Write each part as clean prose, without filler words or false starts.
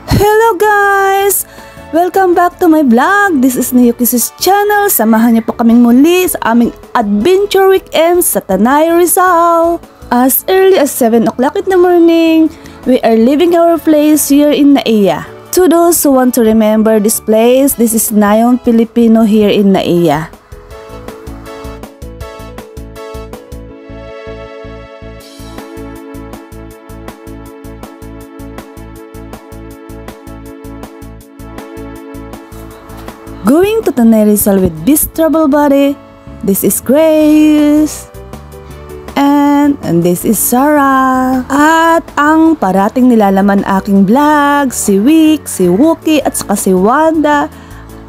Hello guys! Welcome back to my vlog. This is Niyukis' channel. Samahan niyo po kaming muli sa aming adventure weekend sa Tanay, Rizal. As early as 7 o'clock in the morning, we are leaving our place here in Naiya. To those who want to remember this place, this is Nayon Filipino here in Naiya. Going to Tanay, Rizal with this trouble buddy. This is Grace. And this is Sarah. At ang parating nilalaman aking vlog, si Wick, si Wookie, at saka si Wanda.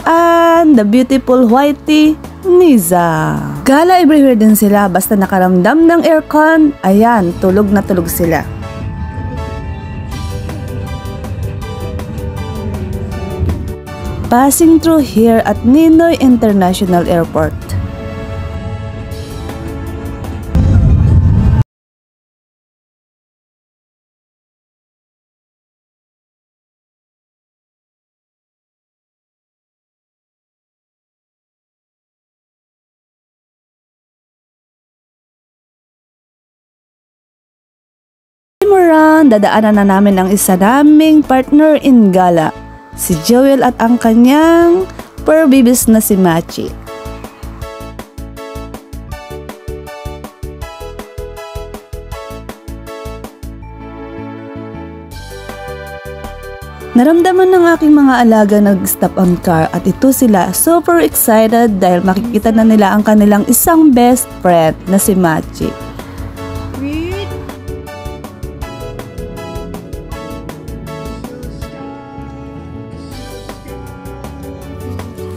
And the beautiful Whitey, Niza. Gala everywhere din sila basta nakaramdam ng aircon. Ayan, tulog na tulog sila. Passing through here at Ninoy International Airport. Around, dadaanan na namin ang isa naming partner in gala, si Joel at ang kanyang fur babies na si Machi. Naramdaman ng aking mga alaga nag-stop on car at ito sila super excited dahil makikita na nila ang kanilang isang best friend na si Machi.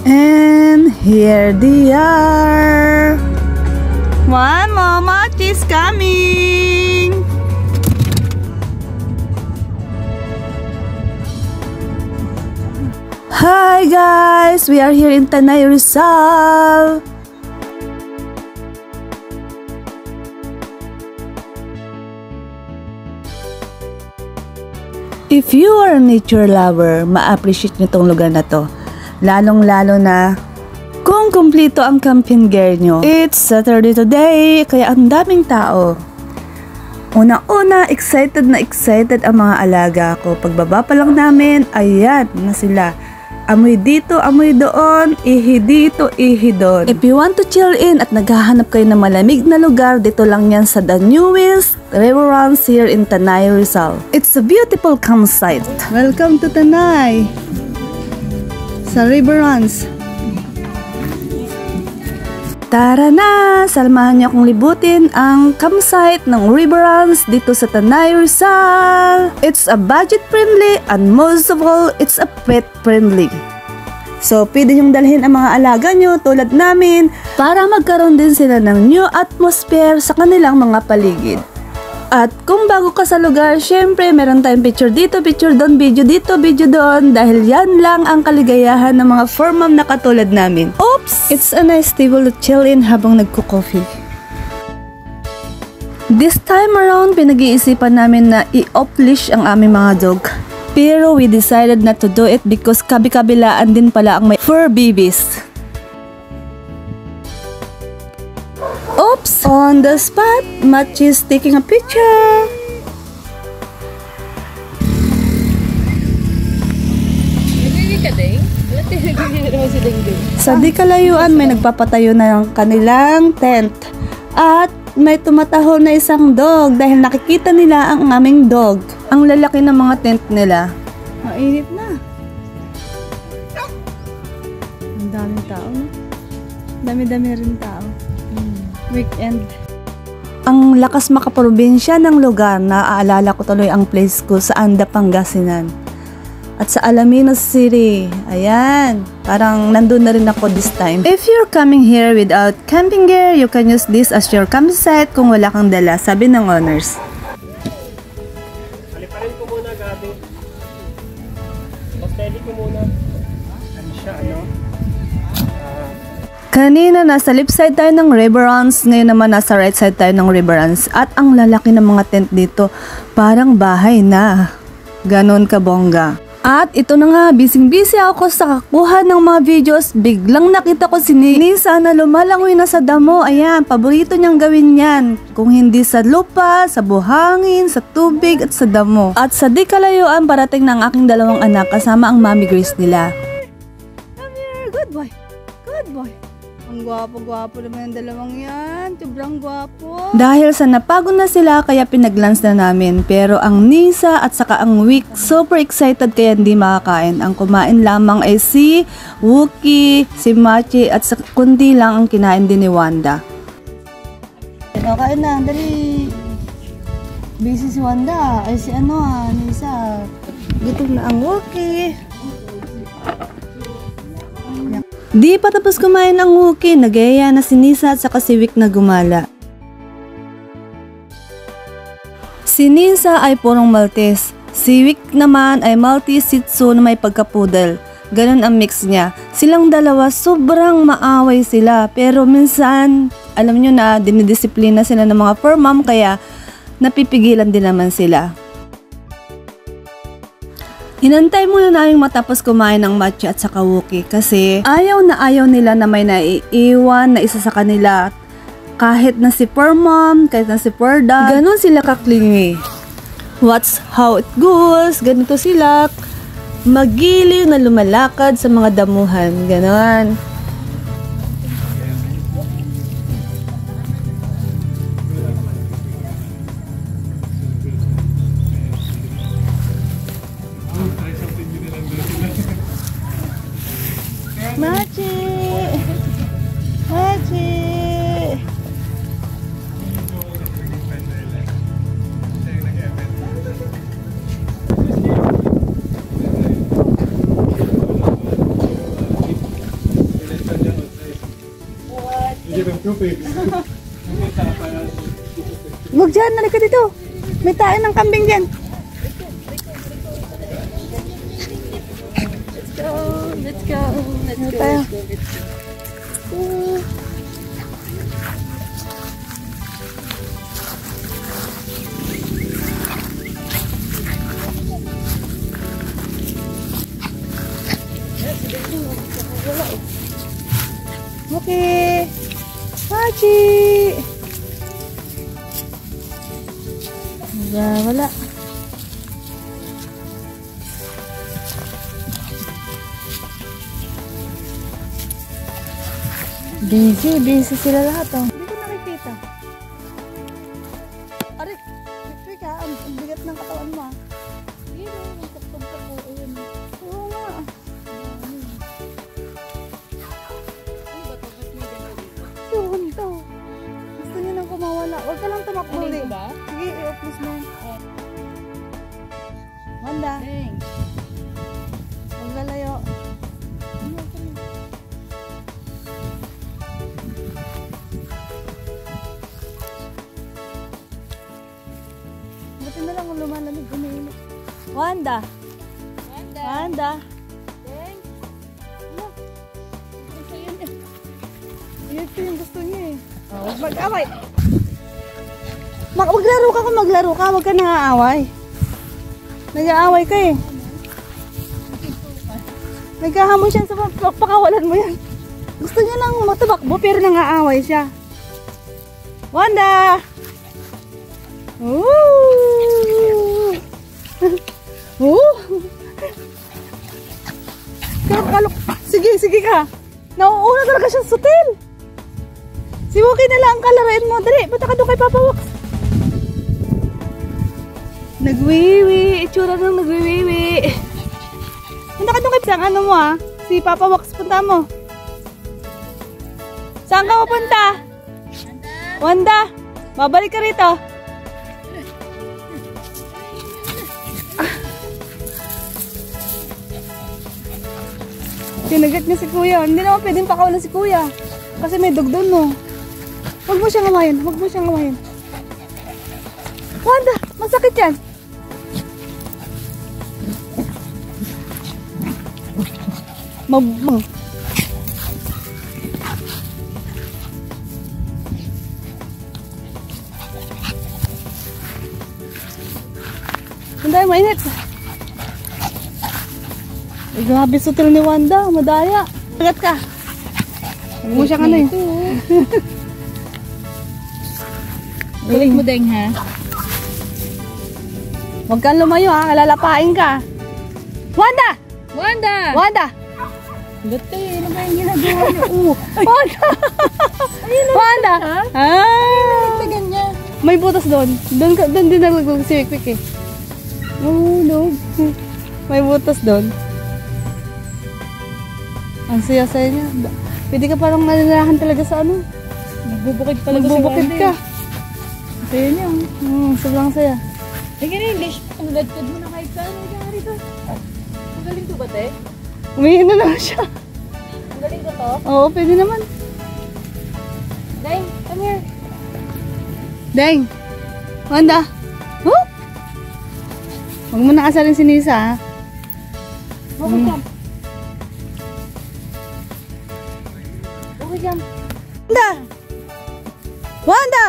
And here they are. Mama, Machi's coming. Hi guys, we are here in Tanay, Rizal. If you are a nature lover, ma-appreciate nyo tong lugar na to. Lalong-lalo na kung kumpleto ang camping gear nyo. It's Saturday today, kaya ang daming tao. Una-una, excited na excited ang mga alaga ko. Pagbaba pa lang namin, ayan na sila. Amoy dito, amoy doon, ihi dito, ihi doon. If you want to chill in at naghahanap kayo ng malamig na lugar, dito lang yan sa the newest restaurants here in Tanay, Rizal. It's a beautiful campsite. Welcome to Tanay! Sa Riverruns. Tara na! Salmahan niyo akong libutin ang campsite ng Riverruns dito sa Tanay, Rizal. It's a budget friendly and most of all, it's a pet friendly. So, pwede niyong dalhin ang mga alaga niyo tulad namin para magkaroon din sila ng new atmosphere sa kanilang mga paligid. At kung bago ka sa lugar, syempre meron tayong picture dito, picture doon, video dito, video doon. Dahil yan lang ang kaligayahan ng mga fur mom na katulad namin. Oops! It's a nice table to chill in habang nagko-coffee. This time around, pinag-iisipan namin na i-off-leash ang aming mga dog. Pero we decided not to do it because kabi-kabilaan din pala ang may fur babies. Oops! On the spot, Machi's taking a picture. Sa di kalayuan, may nagpapatayo na ng kanilang tent. At may tumataho na isang dog dahil nakikita nila ang aming dog. Ang lalaki ng mga tent nila. Mainit na. Ang daming tao. Dami-dami rin tao. Weekend. Ang lakas makaprobinsya ng lugar, naaalala ko tuloy ang place ko sa Anda, Pangasinan. At sa Alaminos City, ayan, parang nandun na rin ako this time. If you're coming here without camping gear, you can use this as your campsite kung wala kang dala, sabi ng owners. Aliparin ko muna, Gabi. Steady ko muna. Ano siya, ano? Kanina nasa left side tayo ng Riverruns, ngayon naman nasa right side tayo ng Riverruns. At ang lalaki ng mga tent dito, parang bahay na. Ganon kabongga. At ito na nga, busy ako sa kakuha ng mga videos. Biglang nakita ko si Nisa na lumalangoy na sa damo. Ayan, paborito niyang gawin yan. Kung hindi sa lupa, sa buhangin, sa tubig at sa damo. At sa di kalayuan, parating ng aking dalawang anak kasama ang Mommy Grace nila. Come here, good boy. Good boy. Ang gwapo-gwapo naman ang dalawang yan. Sobrang gwapo. Dahil sa napagod na sila, kaya pinaglunch na namin. Pero ang Nisa at saka ang Wick, super excited kaya hindi makakain. Ang kumain lamang ay si Wookie, si Machi at sa kundi lang ang kinain din ni Wanda. Kain na, dali. Busy si Wanda. Ay si Nisa. Gutom na ang Wookie. Di pa tapos kumain ang Wookie, nagaya na si Nisa at saka si Wick na gumala. Si Nisa ay purong Maltese. Si Wick naman ay Maltese Shih Tzu na may pagka-poodle. Ganun ang mix niya. Silang dalawa sobrang maaway sila pero minsan alam nyo na dinidisiplina sila ng mga fur mom kaya napipigilan din naman sila. Hinantay muna namin matapos kumain ng Machi at saka Wookie kasi ayaw nila na may naiiwan na isa sa kanila. Kahit na si fur mom, kahit na si fur dad, ganun sila kaklingi. What's how it goes, ganito sila magiliw na lumalakad sa mga damuhan, ganon. Machi! Machi! Huwag dyan, nalika dito. May tayo ng kambing dyan. Let's go. Okay. Machi. Wala. Busy sila lahat oh. Hindi ko nakikita. Aray, Victor ka, ang bigat ng katawan mo ah. Hindi na, magtagtag ka po. Ayun. Oo nga. Ano ba ito? Ba't may gano'n dito? Yun to. Gusto niya nang kumawala. Huwag ka lang tumakbo rin. Sige, i-upload mo. Wanda. Huwag lalayo. Buti na lang kung lumalamig, umiinit. Wanda! Ano? Ito yung gusto niya eh. Huwag mag-away. Maglaro ka kung maglaro ka, huwag ka nang-aaway. Nag-aaway ka eh. Nagkahamon siya sa pakawalan mo yan. Gusto niya lang matubakbo pero nang-aaway siya. Wanda! Kalok. Sige ka. Nauuna talaga siya sa hotel. Si Wookie na lang ang kalarain mo. Dali, punta ka doon kay Papa Wax. Nagwiwi. Itsura nang nagwiwi. Punta ka doon kay Sang ano mo ah. Si Papa Wax, punta mo. Saan ka mapunta? Wanda, babalik ka rito. Kinagat niya si Kuya. Hindi naman pwedeng pakawalan si Kuya. Kasi may dog doon, no. Huwag mo siyang ngawain. Wanda, masakit yan. Hindi, mainit. Ay, grabe sutil ni Wanda. Madaya. Agat ka. Huwag mo siyang ano eh. Balik mo deng ha. Huwag kang lumayo ha. Kalalapain ka. Wanda! Wanda! Wanda! Lote, ano ba yung ginagawa niyo? Wanda! Wanda! Ah! Ganyan. May butas doon. Doon din nalagog si Wikwik eh. Nahulog. May butas doon. Ang saya-saya niya. Pwede ka parang nalinarahan talaga sa ano. Magbubukid talaga Magbubukid si ka. Wanda. Saya niya. Sobrang saya. Ay, ganyan English. Ang ladkad mo na kahit saan. Ang gari to. Ang galing to ba, te? Umihin na lang siya. Ang galing ko to. Oo, pwede naman. Deng, come here. Deng! Wanda! Oh! Huwag mo na asalin si Nisa ha. Okay, jump. Okay, jump. Wanda! Wanda!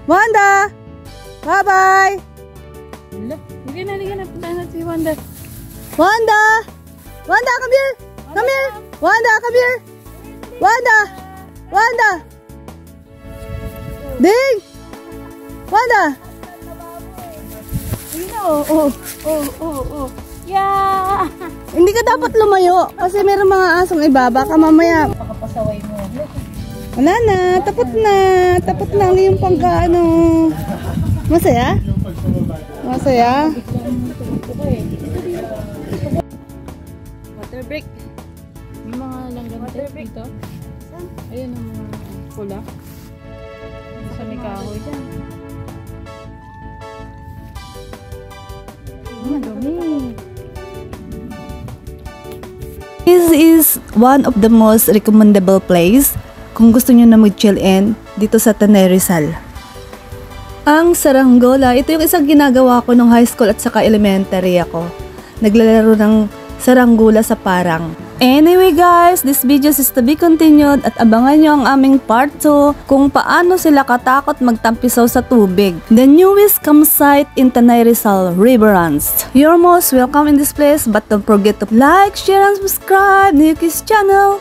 Wanda! Bye-bye! Hala. Liga na. Puntahan natin si Wanda. Wanda! Wanda, come here! Come here! Wanda, come here! Wanda! Wanda! Ding! Wanda! Ayun na, oh. Yeah! Hindi ka dapat lumayo kasi meron mga asong iba. Baka mamaya. Pakapasaway mo. Wala na. Tapos na. Tapos na ang iyong pangkaano. Masaya? Masaya? Water break. May mga langgam dito. Ayun ang mga pula. Sa may kahoy dyan. Madumi. This is one of the most recommendable place kung gusto nyo na mag-chill in dito sa Tanay Rizal. Ang saranggola, ito yung isang ginagawa ko nung high school at saka elementary ako. Naglalaro ng saranggola sa parang. Anyway guys, this video is to be continued at abangan nyo ang aming part 2 kung paano sila katakot magtampisaw sa tubig. The newest campsite in Tanay Rizal, Riverance. You're most welcome in this place but don't forget to like, share, and subscribe to Yuki's channel.